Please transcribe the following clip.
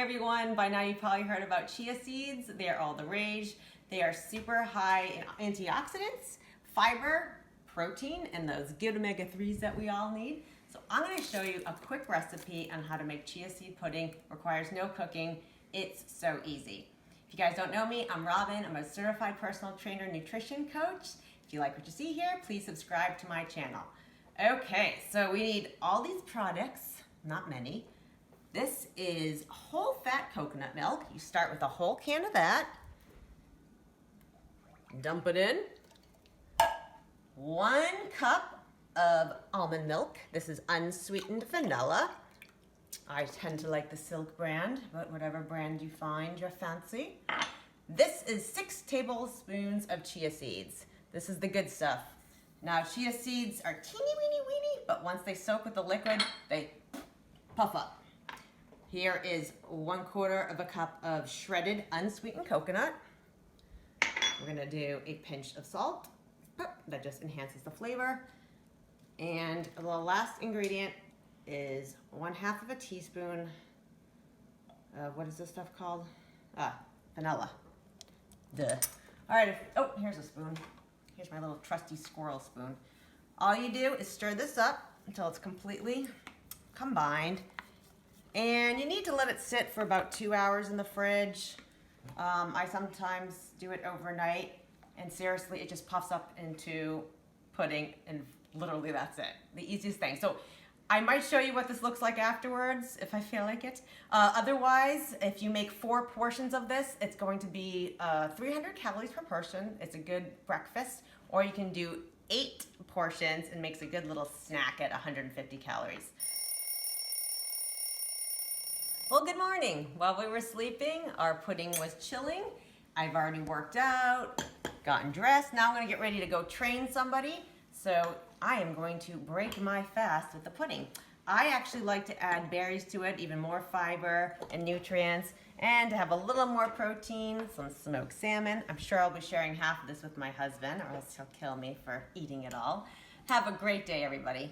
everyone, by now you've probably heard about chia seeds. They are all the rage. They are super high in antioxidants, fiber, protein, and those good omega-3s that we all need. So I'm going to show you a quick recipe on how to make chia seed pudding. Requires no cooking. It's so easy. If you guys don't know me, I'm Robin. I'm a certified personal trainer, nutrition coach. If you like what you see here, please subscribe to my channel. Okay, so we need all these products, not many. This is whole fat coconut milk. You start with a whole can of that. Dump it in. 1 cup of almond milk. This is unsweetened vanilla. I tend to like the Silk brand, but whatever brand you find your fancy. This is 6 tablespoons of chia seeds. This is the good stuff. Now, chia seeds are teeny weeny, but once they soak with the liquid, they puff up. Here is 1/4 of a cup of shredded unsweetened coconut. We're gonna do a pinch of salt. That just enhances the flavor. And the last ingredient is 1/2 of a teaspoon of, what is this stuff called? Vanilla. Duh. All right, oh, here's a spoon. Here's my little trusty squirrel spoon. All you do is stir this up until it's completely combined. And you need to let it sit for about 2 hours in the fridge. I sometimes do it overnight, and seriously, it just puffs up into pudding, and literally that's it. The easiest thing. So I might show you what this looks like afterwards if I feel like it. Otherwise, if you make 4 portions of this, it's going to be 300 calories per person. It's a good breakfast. Or you can do 8 portions and makes a good little snack at 150 calories. Well, good morning. While we were sleeping, our pudding was chilling. I've already worked out, gotten dressed. Now I'm gonna get ready to go train somebody. So I am going to break my fast with the pudding. I actually like to add berries to it, even more fiber and nutrients, and to have a little more protein, some smoked salmon. I'm sure I'll be sharing half of this with my husband, or else he'll kill me for eating it all. Have a great day, everybody.